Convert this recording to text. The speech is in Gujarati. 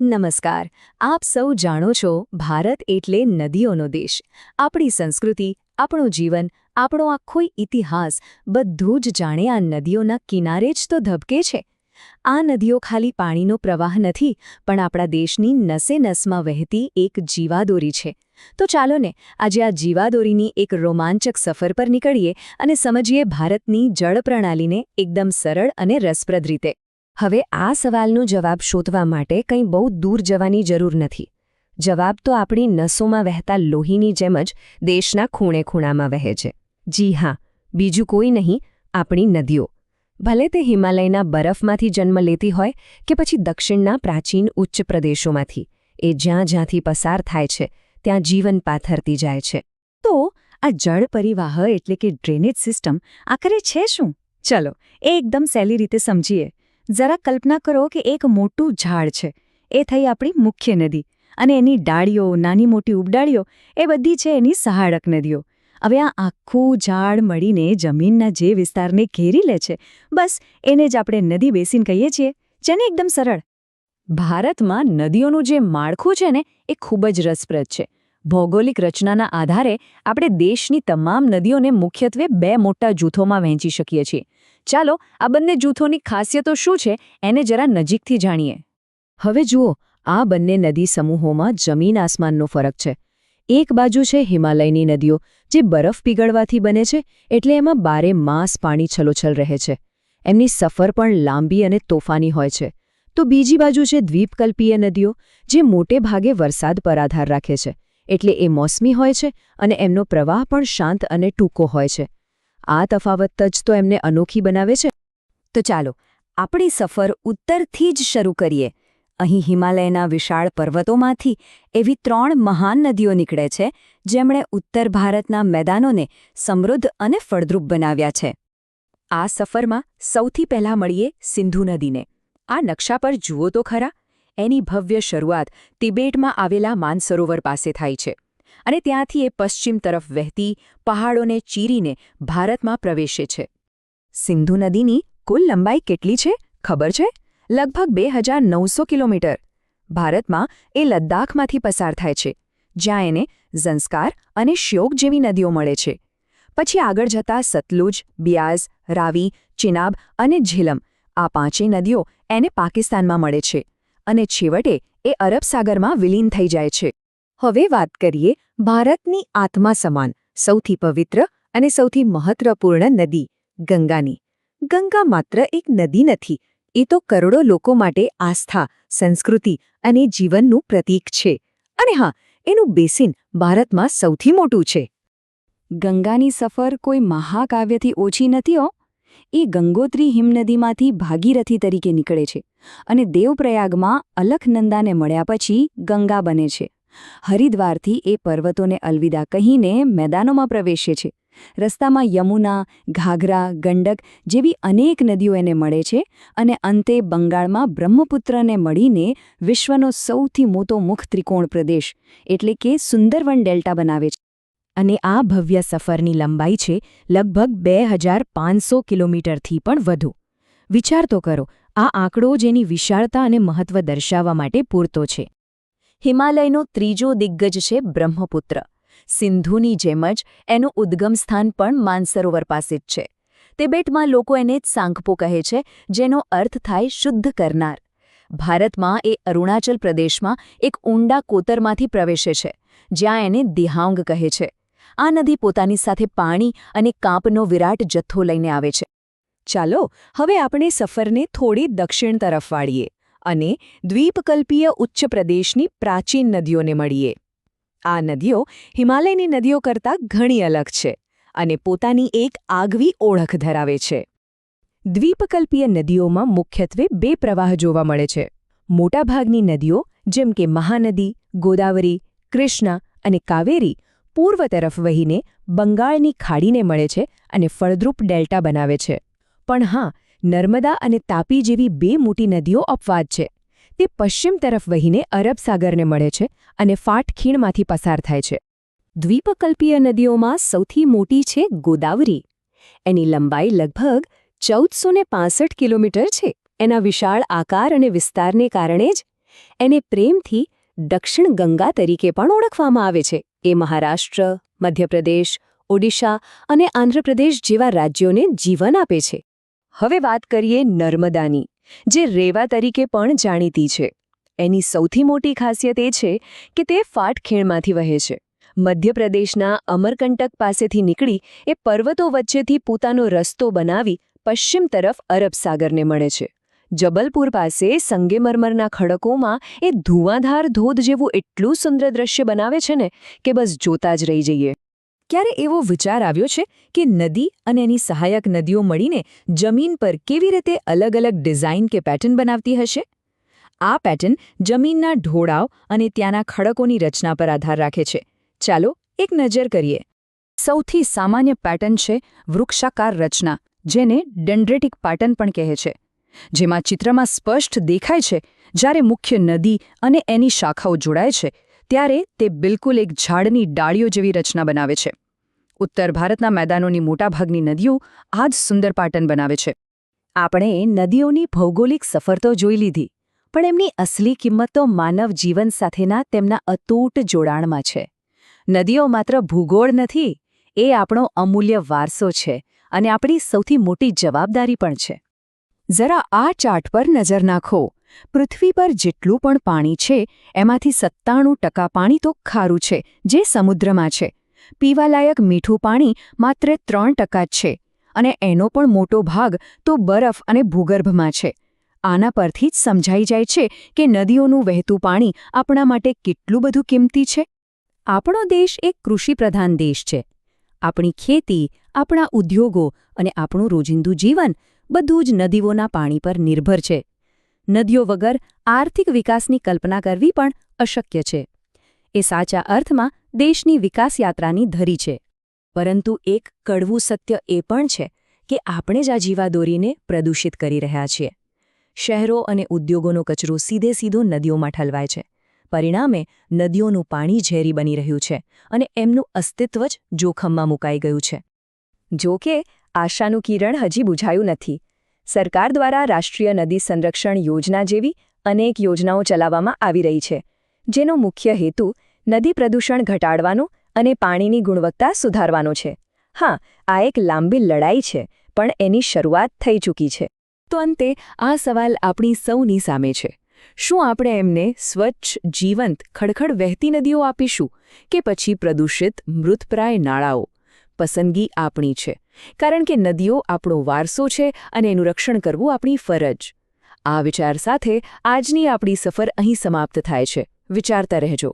નમસ્કાર. આપ સૌ જાણો છો, ભારત એટલે નદીઓનો દેશ. આપણી સંસ્કૃતિ, આપણું જીવન, આપણો આખો ઇતિહાસ બધું જ જાણે આ નદીઓના કિનારે જ તો ધબકે છે. આ નદીઓ ખાલી પાણીનો પ્રવાહ નથી, પણ આપણા દેશની નસે-નસમાં વહેતી એક જીવાદોરી છે. તો ચાલો ને આજે આ જીવાદોરીની એક રોમાંચક સફર પર નીકળીએ અને સમજીએ ભારતની જળ પ્રણાલીને એકદમ સરળ અને રસપ્રદ રીતે. હવે આ સવાલનો જવાબ શોધવા માટે કંઈ બહુ દૂર જવાની જરૂર નથી. જવાબ તો આપણી નસોમાં વહેતા લોહીની જેમ જ દેશના ખૂણે-ખૂણામાં વહે છે. જી હા, બીજું કોઈ નહીં, આપણી નદીઓ. ભલે તે હિમાલયના બરફમાંથી જન્મ લેતી હોય કે પછી દક્ષિણના પ્રાચીન ઉચ્ચ પ્રદેશોમાંથી, એ જ્યાં જ્યાંથી પસાર થાય છે ત્યાં જીવન પાથરતી જાય છે. તો આ જળ પરિવાહ એટલે કે ડ્રેનેજ સિસ્ટમ આખરે છે શું? ચલો એ એકદમ સહેલી રીતે સમજીએ. જરા કલ્પના કરો કે એક મોટું ઝાડ છે. એ થઈ આપણી મુખ્ય નદી, અને એની ડાળીઓ, નાની મોટી ઉપડાળીઓ, એ બધી છે એની સહાયક નદીઓ. હવે આ આખું ઝાડ મળીને જમીનના જે વિસ્તારને ઘેરી લે છે, બસ એને જ આપણે નદી બેસીન કહીએ છીએ. જેને એકદમ સરળ. ભારતમાં નદીઓનું જે માળખું છે ને, એ ખૂબ જ રસપ્રદ છે. ભૌગોલિક રચનાના આધારે આપણે દેશની તમામ નદીઓને મુખ્યત્વે બે મોટા જૂથોમાં વહેંચી શકીએ છીએ. ચાલો આ બંને જૂથોની ખાસિયતો શું છે એને જરા નજીકથી જાણીએ. હવે જુઓ, આ બંને નદી સમૂહોમાં જમીન આસમાનનો ફરક છે. એક બાજુ છે હિમાલયની નદીઓ, જે બરફ પીગળવાથી બને છે, એટલે એમાં બારે માસ પાણી છલોછલ રહે છે. એમની સફર પણ લાંબી અને તોફાની હોય છે. તો બીજી બાજુ છે દ્વીપકલ્પીય નદીઓ, જે મોટે ભાગે વરસાદ પર આધાર રાખે છે, એટલે એ મોસમી હોય છે અને એમનો પ્રવાહ પણ શાંત અને ટૂંકો હોય છે. આ તફાવત જ તો એમને અનોખી બનાવે છે. તો ચાલો આપણી સફર ઉત્તરથી જ શરૂ કરીએ. અહીં હિમાલયના વિશાળ પર્વતોમાંથી એવી 3 મહાન નદીઓ નીકળે છે, જેમણે ઉત્તર ભારતના મેદાનોને સમૃદ્ધ અને ફળદ્રુપ બનાવ્યા છે. આ સફરમાં સૌથી પહેલાં મળીએ સિંધુ નદીને. આ નકશા પર જુઓ તો ખરા. એની ભવ્ય શરૂઆત તિબેટમાં આવેલા માનસરોવર પાસે થાય છે, અને ત્યાંથી એ પશ્ચિમ તરફ વહેતી પહાડોને ચીરીને ભારતમાં પ્રવેશે છે. સિંધુ નદીની કુલ લંબાઈ કેટલી છે ખબર છે? લગભગ 2900 કિલોમીટર. ભારતમાં એ લદ્દાખમાંથી પસાર થાય છે, જ્યાં એને ઝંસ્કાર અને શ્યોક જેવી નદીઓ મળે છે. પછી આગળ જતાં સતલુજ, બિયાઝ, રાવી, ચિનાબ અને ઝીલમ, આ 5 નદીઓ એને પાકિસ્તાનમાં મળે છે, અને છેવટે એ અરબ સાગરમાં વિલીન થઈ જાય છે. હવે વાત કરીએ ભારતની આત્મા સમાન, સૌથી પવિત્ર અને સૌથી મહત્વપૂર્ણ નદી ગંગાની. ગંગા માત્ર એક નદી નથી, એ તો કરોડો લોકો માટે આસ્થા, સંસ્કૃતિ અને જીવનનું પ્રતીક છે. અને હા, એનું બેસિન ભારતમાં સૌથી મોટું છે. ગંગાની સફર કોઈ મહાકાવ્યથી ઓછી નથી હો. એ ગંગોત્રી હિમનદીમાંથી ભાગીરથી તરીકે નીકળે છે, અને દેવપ્રયાગમાં અલખનંદાને મળ્યા પછી ગંગા બને છે. હરિદ્વારથી એ પર્વતોને અલવિદા કહીને મેદાનોમાં પ્રવેશે છે. રસ્તામાં યમુના, ઘાઘરા, ગંડક જેવી અનેક નદીઓ એને મળે છે, અને અંતે બંગાળમાં બ્રહ્મપુત્રને મળીને વિશ્વનો સૌથી મોટો મુખ ત્રિકોણ પ્રદેશ એટલે કે સુંદરવન ડેલ્ટા બનાવે છે. અને આ ભવ્ય સફરની લંબાઈ છે લગભગ 2500 કિલોમીટરથી પણ વધુ. વિચાર તો કરો, આ આંકડો જેની વિશાળતા અને મહત્વ દર્શાવવા માટે પૂરતો છે. હિમાલયનો ત્રીજો દિગ્ગજ છે બ્રહ્મપુત્ર. સિંધુની જેમ જ એનું ઉદ્ગમ સ્થાન પણ માનસરોવર પાસે જ છે. તિબેટમાં લોકો એને જ સાંગપો કહે છે, જેનો અર્થ થાય શુદ્ધ કરનાર. ભારતમાં એ અરુણાચલ પ્રદેશમાં એક ઊંડા કોતરમાંથી પ્રવેશે છે, જ્યાં એને દિહાંગ કહે છે. આ નદી પોતાની સાથે પાણી અને કાંપનો વિરાટ જથ્થો લઈને આવે છે. ચાલો હવે આપણે સફરને થોડી દક્ષિણ તરફ વાળીએ અને દ્વીપકલ્પીય ઉચ્ચ પ્રદેશની પ્રાચીન નદીઓને મળીએ. આ નદીઓ હિમાલયની નદીઓ કરતાં ઘણી અલગ છે, અને પોતાની એક આગવી ઓળખ ધરાવે છે. દ્વીપકલ્પીય નદીઓમાં મુખ્યત્વે 2 પ્રવાહ જોવા મળે છે. મોટાભાગની નદીઓ જેમ કે મહાનદી, ગોદાવરી, કૃષ્ણા અને કાવેરી પૂર્વ તરફ વહીને બંગાળની ખાડીને મળે છે અને ફળદ્રુપ ડેલ્ટા બનાવે છે. પણ હા, નર્મદા અને તાપી જેવી 2 મોટી નદીઓ અપવાદ છે. તે પશ્ચિમ તરફ વહીને અરબ સાગરને મળે છે અને ફાટ ખીણમાંથી પસાર થાય છે. દ્વીપકલ્પીય નદીઓમાં સૌથી મોટી છે ગોદાવરી. એની લંબાઈ લગભગ 1465 કિલોમીટર છે. એના વિશાળ આકાર અને વિસ્તારને કારણે જ એને પ્રેમથી દક્ષિણ ગંગા તરીકે પણ ઓળખવામાં આવે છે. એ મહારાષ્ટ્ર, મધ્યપ્રદેશ, ઓડિશા અને આંધ્રપ્રદેશ જેવા રાજ્યોને જીવન આપે છે. હવે વાત કરીએ નર્મદાની, જે રેવા તરીકે પણ જાણીતી છે. એની સૌથી મોટી ખાસિયત એ છે કે તે ફાટખેણમાંથી વહે છે. મધ્યપ્રદેશના અમરકંટક પાસેથી નીકળી એ પર્વતો વચ્ચેથી પોતાનો રસ્તો બનાવી પશ્ચિમ તરફ અરબ સાગરને મળે છે. જબલપુર પાસે સંગેમરમરના ખડકોમાં એ ધુઆંધાર ધોધ જેવું એટલું સુંદર દ્રશ્ય બનાવે છે ને કે બસ જોતા જ રહી જઈએ. ક્યારે એવો વિચાર આવ્યો છે કે નદી અને એની સહાયક નદીઓ મળીને જમીન પર કેવી રીતે અલગ અલગ ડિઝાઇન કે પેટર્ન બનાવતી હશે? આ પેટર્ન જમીનના ઢોળાવ અને ત્યાંના ખડકોની રચના પર આધાર રાખે છે. ચાલો એક નજર કરીએ. સૌથી સામાન્ય પેટર્ન છે વૃક્ષાકાર રચના, જેને ડેન્ડ્રેટિક પેટર્ન પણ કહે છે, જેમાં ચિત્રમાં સ્પષ્ટ દેખાય છે જ્યારે મુખ્ય નદી અને એની શાખાઓ જોડાય છે ત્યારે તે બિલકુલ એક ઝાડની ડાળીઓ જેવી રચના બનાવે છે. ઉત્તર ભારતના મેદાનોની મોટાભાગની નદીઓ આ જ સુંદર પેટર્ન બનાવે છે. આપણે નદીઓની ભૌગોલિક સફર તો જોઈ લીધી, પણ એમની અસલી કિંમત તો માનવ જીવન સાથેના તેમના અતૂટ જોડાણમાં છે. નદીઓ માત્ર ભૂગોળ નથી, એ આપણો અમૂલ્ય વારસો છે અને આપણી સૌથી મોટી જવાબદારી પણ છે. જરા આ ચાર્ટ પર નજર નાખો. પૃથ્વી પર જેટલું પણ પાણી છે એમાંથી 97% પાણી તો ખારું છે, જે સમુદ્રમાં છે. પીવાલાયક મીઠું પાણી માત્ર 3% જ છે અને એનો પણ મોટો ભાગ તો બરફ અને ભૂગર્ભમાં છે. આના પરથી જ સમજાઈ જાય છે કે નદીઓનું વહેતું પાણી આપણા માટે કેટલું બધું કિંમતી છે. આપણો દેશ એક કૃષિપ્રધાન દેશ છે. આપણી ખેતી, આપણા ઉદ્યોગો અને આપણું રોજિંદુ જીવન બધું જ નદીઓના પાણી પર નિર્ભર છે. નદીઓ વગર આર્થિક વિકાસની કલ્પના કરવી પણ અશક્ય છે. એ સાચા અર્થમાં દેશની વિકાસ યાત્રાની ધરી છે. પરંતુ એક કડવું સત્ય એ પણ છે કે આપણે જ આ જીવાદોરીને પ્રદૂષિત કરી રહ્યા છીએ. શહેરો અને ઉદ્યોગોનો કચરો સીધો નદીઓમાં ઠલવાય છે. પરિણામે નદીઓનું પાણી ઝેરી બની રહ્યું છે અને એમનું અસ્તિત્વ જ જોખમમાં મુકાઈ ગયું છે. જો કે આશાનું કિરણ હજી બુઝાયું નથી. સરકાર દ્વારા રાષ્ટ્રીય નદી સંરક્ષણ યોજના જેવી અનેક યોજનાઓ ચલાવવામાં આવી રહી છે, જેનો મુખ્ય હેતુ નદી પ્રદૂષણ ઘટાડવાનો અને પાણીની ગુણવત્તા સુધારવાનો છે. હા, આ એક લાંબી લડાઈ છે, પણ એની શરૂઆત થઈ ચૂકી છે. તો અંતે આ સવાલ આપણી સૌની સામે છે. શું આપણે એમને સ્વચ્છ, જીવંત, ખડખડ વહેતી નદીઓ આપીશું કે પછી પ્રદૂષિત, મૃતપ્રાય નાળાઓ? પસંદગી આપણી છે, કારણ કે નદીઓ આપણો વારસો છે અને એનું રક્ષણ કરવું આપણી ફરજ. આ વિચાર સાથે આજની આપણી સફર અહીં સમાપ્ત થાય છે. વિચારતા રહેજો.